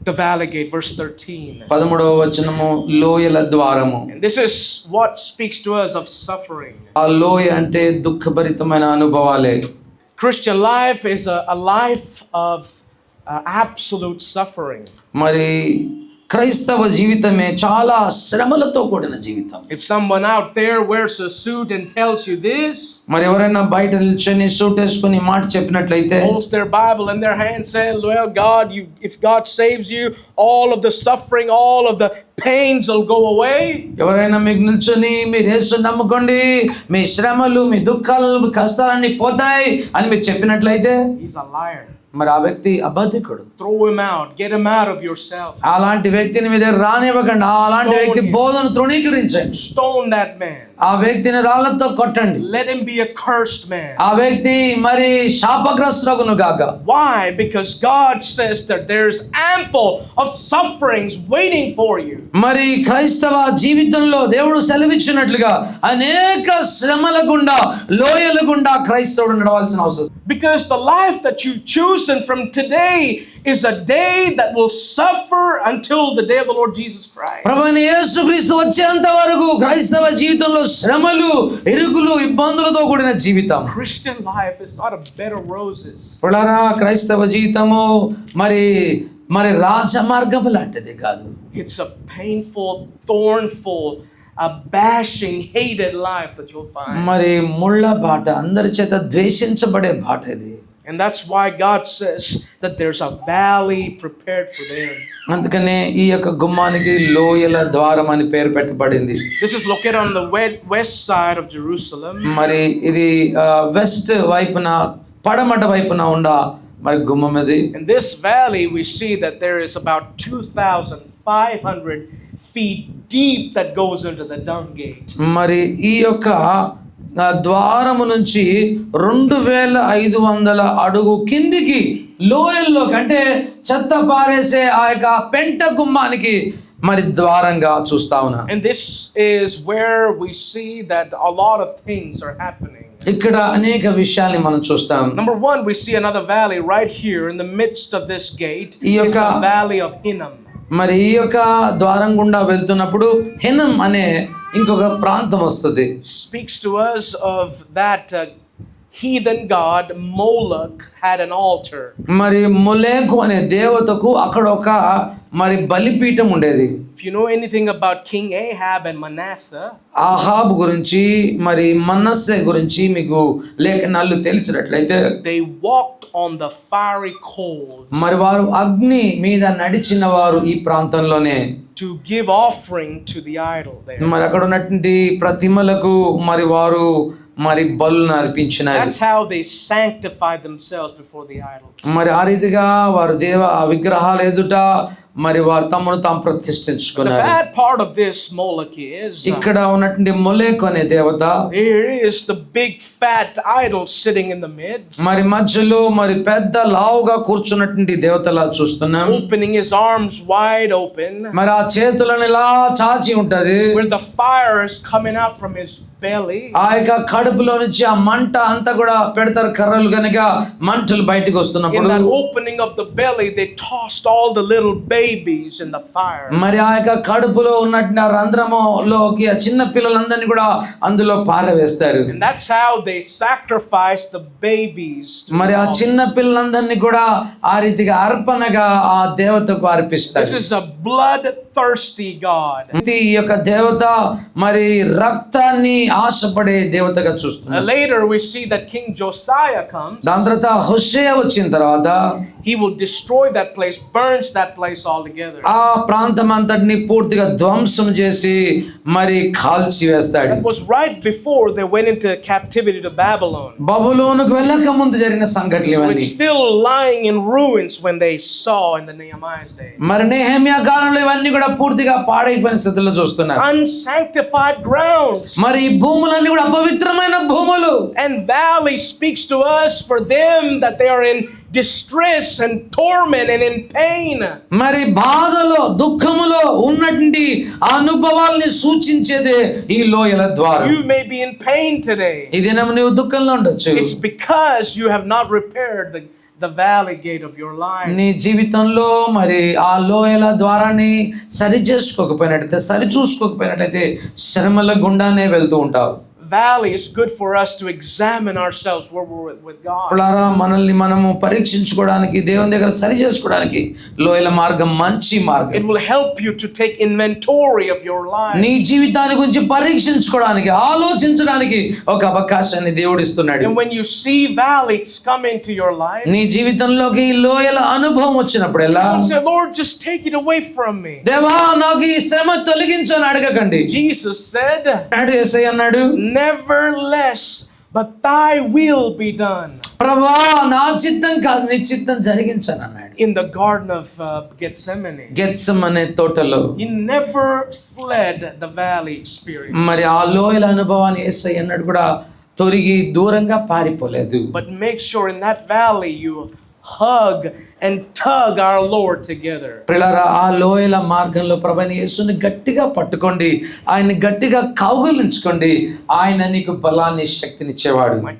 The valley gate, verse 13. 13వ వచనము లోయల ద్వారము. And this is what speaks to us of suffering. ఆ లోయ అంటే దుఃఖభరితమైన అనుభవాలే. Christian life is a life of absolute suffering. మరి క్రైస్తవ జీవితమే చాలా శ్రమలతో కూడిన జీవితం. If someone out there wears a suit and tells you this, మరి ఎవరైనా బయట నిల్చొని సూట్ వేసుకొని మాట చెప్పినట్లయితే, holds their Bible in their hand saying, well, if God saves you, all of the suffering, all of the pains will go away. ఎవరైనా మీకు నిల్చొని మీరు యేసుని నమ్ముకోండి, మీ శ్రమలు, మీ దుఃఖాలు, మీ కష్టాలన్నీ పోతాయి అని మీరు చెప్పినట్లయితే, he's a liar. మరి ఆ వ్యక్తి అబద్ధికుడు. Throw him out, get him out of yourself. అలాంటి వ్యక్తిని మీ దగ్గర రానివ్వకండి. అలాంటి వ్యక్తి బోధను తృణీకరించండి. Stone that man. ఆ వ్యక్తిని రాళ్లతో కొట్టండి. Let him be a cursed man. ఆ వ్యక్తి మరి శాపగ్రస్తుడగును గాక. Why? Because God says that there's ample of sufferings waiting for you. మరి క్రైస్తవ జీవితంలో దేవుడు సెలవిచ్చినట్లుగా అనేక శ్రమల గుండా, లోయల గుండా క్రైస్తవుడు నడవాల్సిన అవసరం. Because the life that you've chosen from today is a day that will suffer until the day of the Lord Jesus Christ. ప్రభువైన యేసుక్రీస్తు వచ్చేంత వరకు క్రైస్తవ జీవితంలో శ్రమలు, ఇరుకులు, ఇబ్బందులతో కూడిన జీవితం. Christian life is not a bed of roses. పులారా క్రైస్తవ జీవితము మరి రాజమార్గము లాంటిది కాదు. It's a painful, thornful, a bashing, hated life that you'll find. మరి ముళ్ళ బాట, అందరి చేత ద్వేషించబడే బాట ఇది. And that's why God says that there's a valley prepared for them. అందుకనే ఈ యొక్క గుమ్మానికి లోయల ద్వారం అని పేరు పెట్టబడింది. This is located on the west side of Jerusalem. మరి ఇది వెస్ట్ వైపున, పడమట వైపున ఉండ మరి గుమ్మం ఇది. In this valley we see that there is about 2,500 feet deep that goes into the dung gate. మరి ఈ యొక్క ద్వారము నుంచి 2,500 అడుగు కిందికి లోయల్లోకి, అంటే చెత్త పారేసే ఆ యొక్క పెంట గుమ్మానికి మరి ద్వారంగా చూస్తా ఉన్నా. And this is where we see that a lot of things are happening. ఇక్కడ అనేక విషయాల్ని మనం చూస్తాం. Number one, we see another valley right here in the midst of this gate. It's the valley of Hinnom. మరి ఈ యొక్క ద్వారం గుండా వెళ్తున్నప్పుడు హినం అనే ఇంకొక ప్రాంతం వస్తుంది. Speaks to us of that heathen god Moloch had an altar. మరి మొలెకు అనే దేవతకు అక్కడ ఒక మరి బలిపీఠం ఉండేది. If you know anything about King Ahab and Manasseh, Ahab గురించి మరి మనస్సే గురించి మీకు లేఖనాలు తెలిసినట్లయితే, they walked on the fiery coals. మరి వారు అగ్ని మీద నడిచిన వారు ఈ ప్రాంతంలోనే. To give offering to the idol there. మరి అక్కడ ఉన్నటువంటి ప్రతిమలకు మరి వారు మరి బలులను అర్పించినారు. That's how they sanctified themselves before the idols. మరి ఆ రీతిగా వారు ఆ విగ్రహాల ఎదుట మరి వారు తమను తాము ప్రతిష్ఠించుకున్నారు. The bad part of this Moloch is, ఇక్కడ ఉన్నటువంటి మొలెకు అనే దేవత, here is the big fat idol sitting in the midst. మరి మధ్యలో మరి పెద్ద లావుగా కూర్చున్నటువంటి దేవతలా చూస్తున్నాం. Opening his arms wide open. మరి ఆ చేతులను ఇలా చాచి ఉంటది. Where the fire is coming out from his belly. ఆ యొక్క కడుపులో నుంచి ఆ మంట అంతా కూడా పెడతారు కర్రలు కనుక మంటలు బయటకు వస్తున్నప్పుడు, in that opening of the belly they tossed all the little babies in the fire. మరి ఆ యొక్క కడుపులో ఉన్నటువంటి ఆ రంధ్రములోకి ఆ చిన్న పిల్లలందరినీ కూడా అందులో పారవేస్తారు. And that's how they sacrificed the babies. మరి ఆ చిన్న పిల్లలందరినీ కూడా ఆ రీతిగా అర్పణగా ఆ దేవతకు అర్పిస్తారు. This is a bloodthirsty god. ఈ యొక్క దేవత మరి రక్తాన్ని ఆశపడే దేవతగా చూస్తున్నాం. Later we see that King Josiah comes. దాని తర్వాత హోషేయ వచ్చిన తర్వాత he will destroy that place, burns that place altogether. ఆ ప్రాంతం అంతటిని పూర్తిగా ధ్వంసం చేసి మరి కాల్చి వేస్తాడు. That was right before they went into captivity to Babylon. బబులోనుకు వెళ్ళక ముందు జరిగిన సంఘటనలు ఇవన్నీ. It's still lying in ruins when they saw in the Nehemiah's day. మరి నెహెమ్యా కాలంలో ఇవన్నీ కూడా పూర్తిగా పాడైపోయిన స్థితిలో చూస్తున్నారు. Unsanctified grounds. మరి ఈ భూములన్నీ కూడా అపవిత్రమైన భూములు. And valley speaks to us for them that they are in distress and torment and in pain. మరి బాధలో, దుఃఖములో ఉన్నటువంటి అనుభవాల్ని సూచించేదే ఈ లోయల ద్వారం. You may be in pain today. ఈ దినం నీవు దుఃఖంలో ఉండొచ్చు. It's because you have not repaired the valley gate of your life. నీ జీవితంలో మరి ఆ లోయల ద్వారాన్ని సరి చేసుకోకపోయినట్లయితే, సరి చూసుకోకపోయినట్లయితే శ్రమల గుండానే వెళ్తూ ఉంటావు. Valley is good for us to examine ourselves where we're with God. పిల్లరా, మనల్ని మనము పరీక్షించుకోవడానికి, దేవుని దగ్గర సరి చేసుకోవడానికి లోయల మార్గం మంచి మార్గం. It will help you to take inventory of your life. నీ జీవితాన్ని గురించి పరీక్షించుకోవడానికి, ఆలోచించడానికి ఒక అవకాశాన్ని దేవుడు ఇస్తున్నాడు. And when you see valleys come into your life, నీ జీవితంలోకి ఈ లోయల అనుభవం వచ్చినప్పుడు ఎలా you say, Lord, just take it away from me. దేవా నాకు ఈ శ్రమ తొలగించని అడగకండి. Jesus said, యేసయ్య అన్నాడు, nevertheless, but thy will be done. ప్రభువా నా చిత్తం కాదు నీ చిత్తం జరిగించను అన్నాడు. In the garden of Gethsemane, Gethsemane తోటలో he never fled the valley experience, మరి ఆ లోయల అనుభవాన్ని యేసయ్య అన్నాడు కూడా తొరిగి దూరంగా పారిపోలేదు. but make sure in that valley you hug and tug our Lord together. ప్రియులారా, ఆ లోయల మార్గంలో ప్రభువైన యేసుని గట్టిగా పట్టుకోండి, ఆయన్ని గట్టిగా కౌగిలించుకోండి. ఆయన నీకు బలాన్ని, శక్తినిచ్చేవాడు. My